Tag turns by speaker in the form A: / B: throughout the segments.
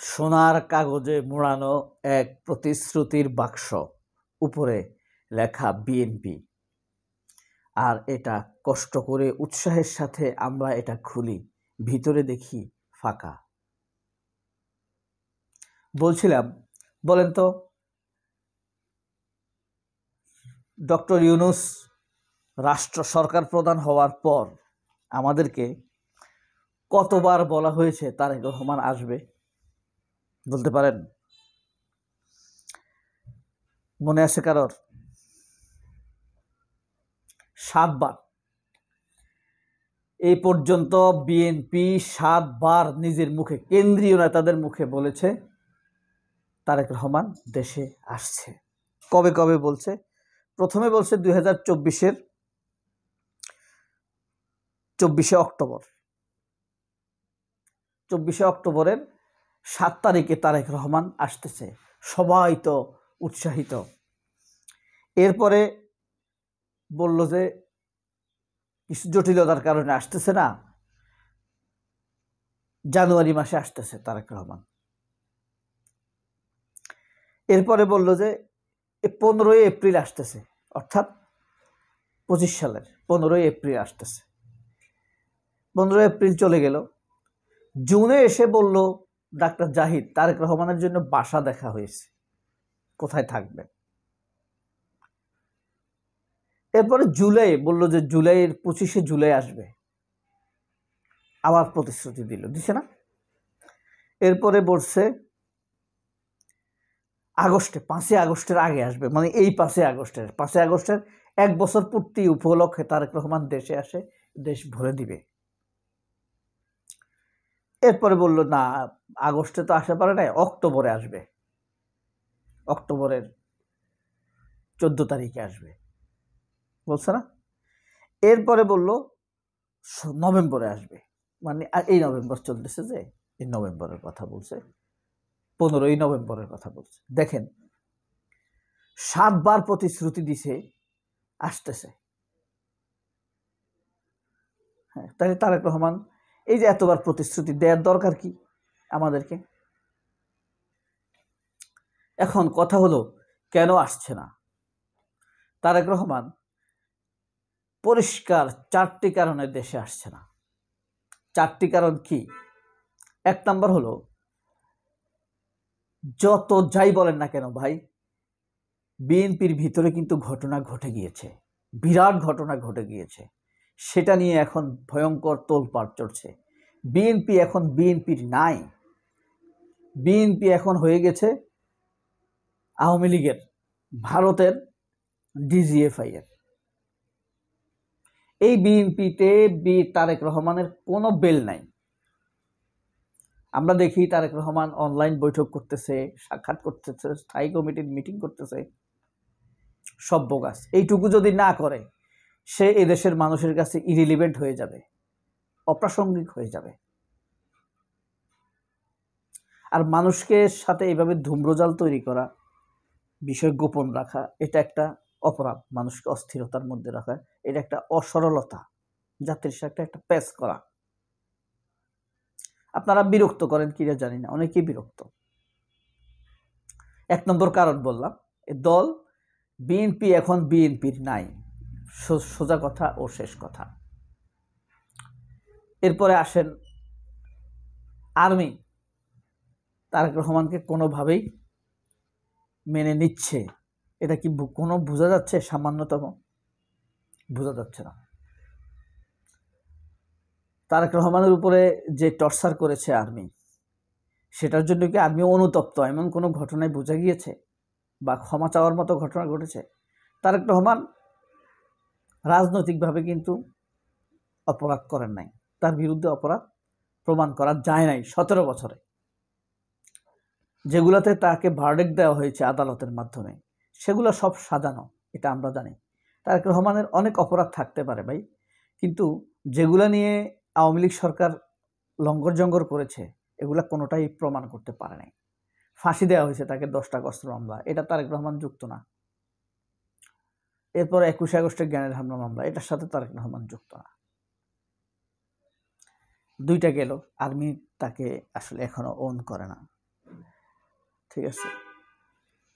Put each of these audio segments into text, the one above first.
A: সোনার কাগজে মোড়ানো এক প্রতিশ্রুতির বাক্স, উপরে লেখা বিএনপি। আর এটা কষ্ট করে উৎসাহের সাথে আমরা এটা খুলি, ভিতরে দেখি ফাঁকা। বলছিলাম, বলেন তো, ডক্টর ইউনূস সরকার প্রধান হওয়ার পর আমাদেরকে কতবার বলা হয়েছে তারেক রহমান আসবে? বলতে পারেন? মনে আছে কারোর? 7 বার। এই পর্যন্ত বিএনপি 7 বার নিজের মুখে, কেন্দ্রীয় নেতাদের মুখে বলেছে তারেক রহমান দেশে আসছে। কবে কবে বলছে? প্রথমে বলছে 2024-এর 24শে অক্টোবর। 24শে অক্টোবরের 7 তারিখে তারেক রহমান আসতেছে। সবাই তো উৎসাহিত। এরপরে বলল যে কিছু জটিলতার কারণে আসতেছে না, জানুয়ারি মাসে আসতেছে তারেক রহমান। এরপরে বলল যে 15ই এপ্রিল আসতেছে, অর্থাৎ 25 সালের 15ই এপ্রিল আসতেছে। 15 এপ্রিল চলে গেল। জুনে এসে বলল ডাক্তার জাহিদ তারেক রহমানের জন্য বাসা দেখা হয়েছে, কোথায় থাকবে। এরপরে জুলাই বলল যে জুলাইয়ের 25শে জুলাই আসবে, আবার প্রতিশ্রুতি দিছে না। এরপরে বলছে আগস্টে, 5ই আগস্টের আগে আসবে, মানে এই 5ই আগস্টের 1 বছর পূর্তি উপলক্ষে তারেক রহমান দেশে আসে, দেশ ভরে দিবে। এরপরে বলল না, আগস্টে তো আসতে পারে না, অক্টোবরে আসবে, অক্টোবরের 14 তারিখে আসবে, বলছে না। এরপরে বলল নভেম্বরে আসবে, মানে এই নভেম্বর চলতেছে যে এই নভেম্বরের কথা বলছে, 15ই নভেম্বরের কথা বলছে। দেখেন, 7 বার প্রতিশ্রুতি দিছে, আসতেছে। হ্যাঁ, তাহলে তারেক রহমান এই যে এতবার প্রতিশ্রুতি দেওয়ার দরকার কি আমাদেরকে? এখন কথা হলো, কেন আসছে না তারেক রহমান? পরিষ্কার 4টি কারণে দেশে আসছে না। 4টি কারণ কি? 1 নম্বর হলো, যত যাই বলেন না কেন ভাই, বিএনপির ভিতরে কিন্তু ঘটনা ঘটে গিয়েছে, বিরাট ঘটনা ঘটে গিয়েছে। সেটা নিয়ে এখন ভয়ঙ্কর তোলপাড় চড়ছে। বিএনপি এখন বিএনপির নাই। বিএনপি এখন হয়ে গেছে আওয়ামী লীগের, ভারতের ডিজিএফআই এর। এই বিএনপিতে তারেক রহমানের কোনো বেল নাই। আমরা দেখি তারেক রহমান অনলাইন বৈঠক করতেছে, সাক্ষাৎ করতেছে, স্থায়ী কমিটির মিটিং করতেছে, সব বোগাস। এইটুকু যদি না করে, সে এদেশের মানুষের কাছে ইরিলিভেন্ট হয়ে যাবে, অপ্রাসঙ্গিক হয়ে যাবে। আর মানুষকে সাথে এইভাবে ধূম্রজাল তৈরি করা, বিষয় গোপন রাখা, এটা একটা অপরাধ। মানুষকে অস্থিরতার মধ্যে রাখা, এটা একটা অসরলতা, জাতির সাথে একটা প্যাচ করা। আপনারা বিরক্ত করেন কিনা জানি না, অনেকেই বিরক্ত। 1 নম্বর কারণ বললাম, এই দল বিএনপি এখন বিএনপির নাই, সোজা কথা ও শেষ কথা। এরপরে আসেন আর্মি তারেক রহমানকে কোনোভাবেই মেনে নিচ্ছে, এটা কি কোনো বোঝা যাচ্ছে? সামান্যতম বোঝা যাচ্ছে না। তারেক রহমানের উপরে যে টর্চার করেছে আর্মি, সেটার জন্য কি আর্মি অনুতপ্ত? এমন কোনো ঘটনায় বোঝা গিয়েছে বা ক্ষমা চাওয়ার মতো ঘটনা ঘটেছে? তারেক রহমান রাজনৈতিকভাবে কিন্তু অপরাধ করেন নাই, তার বিরুদ্ধে অপরাধ প্রমাণ করা যায় নাই 17 বছরে। যেগুলোতে তাকে ভার্ডিক্ট দেওয়া হয়েছে আদালতের মাধ্যমে, সেগুলো সব সাজানো, এটা আমরা জানি। তারেক রহমানের অনেক অপরাধ থাকতে পারে ভাই, কিন্তু যেগুলো নিয়ে আওয়ামী লীগ সরকার লঙ্গর জঙ্গর করেছে, এগুলা কোনোটাই প্রমাণ করতে পারে নাই। ফাঁসি দেওয়া হয়েছে তাকে 10টা অস্ত্র মামলা, এটা তারেক রহমান যুক্ত না। এরপর 21শে আগস্টের জ্ঞানের হামলা মামলা, এটার সাথে তারেক রহমান যুক্ত না। 2টা গেল, আর্মি তাকে আসলে এখনো ওন করে না। ঠিক আছে।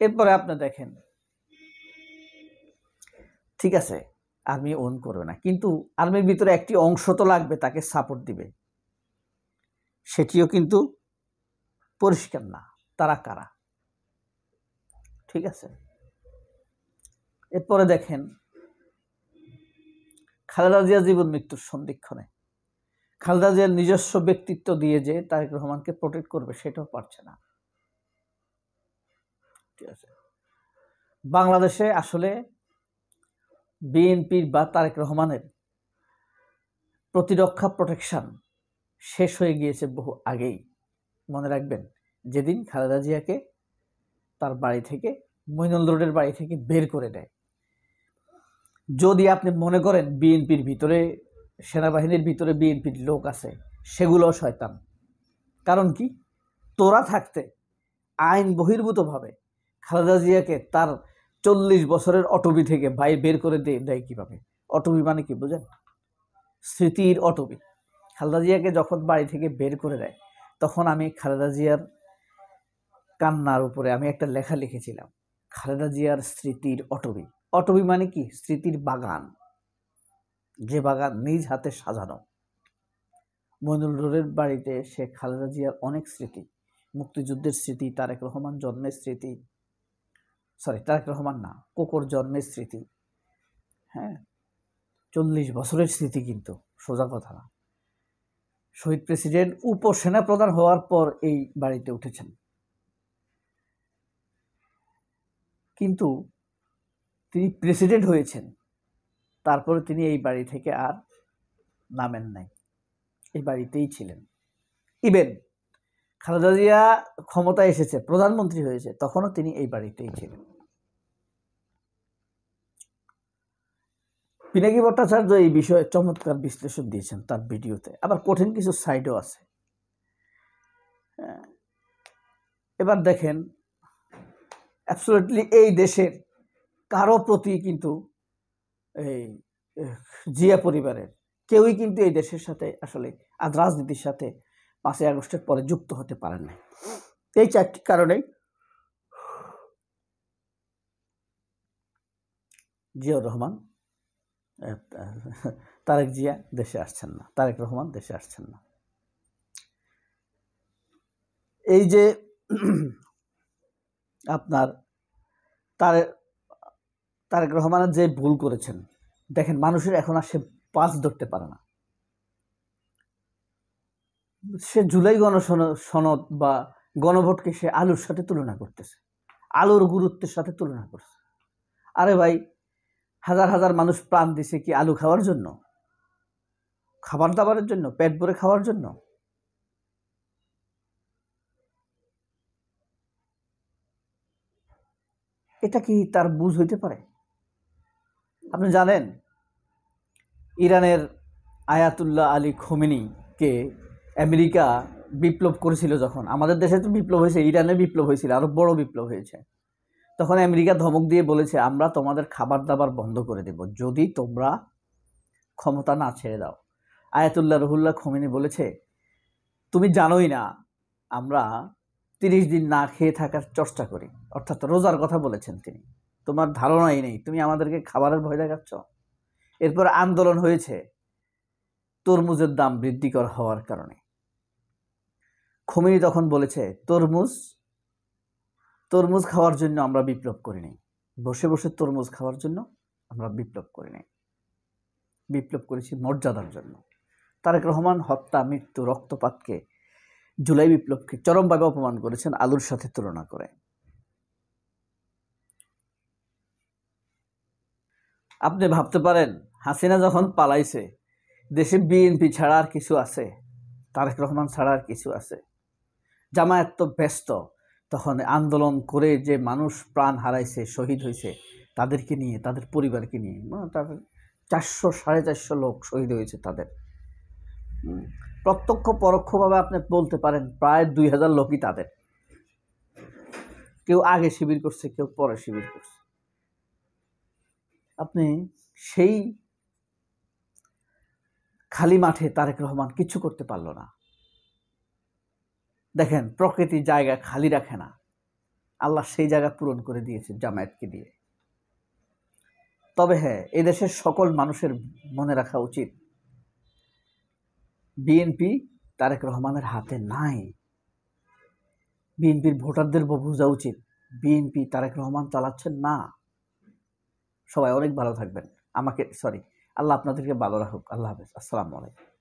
A: এরপরে আপনি দেখেন, ঠিক আছে আর্মি ওন করবে না, কিন্তু আর্মির ভিতরে একটি অংশ তো লাগবে তাকে সাপোর্ট দিবে, সেটিও কিন্তু পরিষ্কার না তারা কারা। ঠিক আছে। এরপরে দেখেন খালেদা জিয়া জীবন মৃত্যুর সন্ধিক্ষণে খালেদা জিয়ার নিজস্ব ব্যক্তিত্ব দিয়ে যে তারেক রহমানকে প্রোটেক্ট করবে সেটাও পারছে না। ঠিক আছে। বাংলাদেশে আসলে বিএনপির বা তারেক রহমানের প্রতিরক্ষা প্রোটেকশন শেষ হয়ে গিয়েছে বহু আগেই। মনে রাখবেন, যেদিন খালেদা জিয়াকে তার বাড়ি থেকে, মইনুল রোডের বাড়ি থেকে বের করে দেয়, যদি আপনি মনে করেন বিএনপির ভিতরে, সেনাবাহিনীর ভিতরে বিএনপির লোক আছে, সেগুলো শয়তান। কারণ কি, তোরা থাকতে আইন বহির্ভূতভাবে খালেদা জিয়াকে তার 40 বছরের অটবি থেকে বের করে দেয় কিভাবে? অটবি মানে কি বুঝেন? স্মৃতির অটবি। খালেদা জিয়াকে যখন বাড়ি থেকে বের করে দেয়, তখন আমি খালেদা জিয়ার কান্নার উপরে আমি একটা লেখা লিখেছিলাম, খালেদা জিয়ার স্মৃতির অটবি। অটবি মানে কি? স্মৃতির বাগান, যে বাগান নিজ হাতে সাজানো। মইনুল রোডের বাড়িতে শেখ খালেদা জিয়ার অনেক স্মৃতি, মুক্তিযুদ্ধের স্মৃতি, তারেক রহমান জন্মের স্মৃতি, তারেক রহমান না, কোকর জন্মের স্মৃতি, হ্যাঁ 40 বছরের স্মৃতি, কিন্তু সোজা কথা না। শহীদ প্রেসিডেন্ট উপসেনা প্রধান হওয়ার পর এই বাড়িতে উঠেছেন, কিন্তু তিনি প্রেসিডেন্ট হয়েছেন, তারপরে তিনি এই বাড়ি থেকে আর নামেন নাই, এই বাড়িতেই ছিলেন। ইভেন খালেদা জিয়া ক্ষমতায় এসেছে, প্রধানমন্ত্রী হয়েছে, তখনও তিনি এই বাড়িতেই ছিলেন। পিনাকি ভট্টাচার্য এই বিষয়ে চমৎকার বিশ্লেষণ দিয়েছেন তার ভিডিওতে, আবার কঠিন কিছু সাইডও আছে। এবার দেখেন, অ্যাবসলিউটলি এই দেশের কারো প্রতি কিন্তু এই জিয়া পরিবারের কেউই কিন্তু এই দেশের সাথে আসলে আজ রাজনীতির সাথে 5ই আগস্টের পরে যুক্ত হতে পারেন না। এই 4টি কারণেই জিয়াউর রহমান, তারেক জিয়া দেশে আসছেন না, তারেক রহমান দেশে আসছেন না। এই যে আপনার তারেক রহমানের যে ভুল করেছেন, দেখেন মানুষের এখন আর সে পাঁচ ধরতে পারে না। সে জুলাই গণসনদ বা গণভোটকে সে আলুর সাথে তুলনা করতেছে, আলুর গুরুত্বের সাথে তুলনা করছে। আরে ভাই, হাজার হাজার মানুষ প্রাণ দিছে কি আলু খাওয়ার জন্য? খাবার দাবারের জন্য, পেট ভরে খাওয়ার জন্য? এটা কি তার বুঝ হইতে পারে? আপনি জানেন ইরানের আয়াতুল্লাহ আলী খোমেনিকে আমেরিকা বিপ্লব করেছিল, যখন আমাদের দেশে তো বিপ্লব হয়েছে, ইরানে বিপ্লব হয়েছিল, আরো বড় বিপ্লব হয়েছে, তখন আমেরিকা ধমক দিয়ে বলেছে আমরা তোমাদের খাবার দাবার বন্ধ করে দেব যদি তোমরা ক্ষমতা না ছেড়ে দাও। আয়াতুল্লাহ রুহুল্লাহ খোমেনি বলেছে তুমি জানোই না আমরা 30 দিন না খেয়ে থাকার চেষ্টা করি, অর্থাৎ রোজার কথা বলেছেন তিনি। তোমার ধারণাই নেই, তুমি আমাদেরকে খাবারের ভয় দেখাচ্ছ। এরপর আন্দোলন হয়েছে তরমুজের দাম বৃদ্ধি করা হওয়ার কারণে। খোমেনি তখন বলেছে তরমুজ খাওয়ার জন্য আমরা বিপ্লব করি নাই, বসে বসে তরমুজ খাওয়ার জন্য আমরা বিপ্লব করি নাই, বিপ্লব করেছি মর্যাদার জন্য। তারেক রহমান হত্যা, মৃত্যু, রক্তপাতকে, জুলাই বিপ্লবকে চরমভাবে অপমান করেছেন আলুর সাথে তুলনা করে। আপনি ভাবতে পারেন হাসিনা যখন পালাইছে, দেশে বিএনপি ছাড়া আর কিছু আছে? তারেক রহমান ছাড়া আর কিছু আছে? জামায়াত তো ব্যস্ত, তখন আন্দোলন করে যে মানুষ প্রাণ হারাইছে, শহীদ হয়েছে, তাদেরকে নিয়ে, তাদের পরিবারকে নিয়ে, তাদের 400-450 লোক শহীদ হয়েছে তাদের। প্রত্যক্ষ পরোক্ষভাবে আপনি বলতে পারেন প্রায় 2000 লোকই তাদের। কেউ আগে শিবির করছে, কেউ পরে শিবির করছে। আপনি সেই খালি মাঠে তারেক রহমান কিছু করতে পারল না। দেখেন প্রকৃতি জায়গা খালি রাখে না, আল্লাহ সেই জায়গা পূরণ করে দিয়েছে জামায়াতকে দিয়ে। তবে হ্যাঁ, এদেশের সকল মানুষের মনে রাখা উচিত, বিএনপি তারেক রহমানের হাতে নাই। বিএনপির ভোটারদের বোঝা উচিত, বিএনপি তারেক রহমান চালাচ্ছেন না। সবাই অনেক ভালো থাকবেন। আল্লাহ আপনাদেরকে ভালো রাখুক। আল্লাহ হাফেজ। আসসালামু আলাইকুম।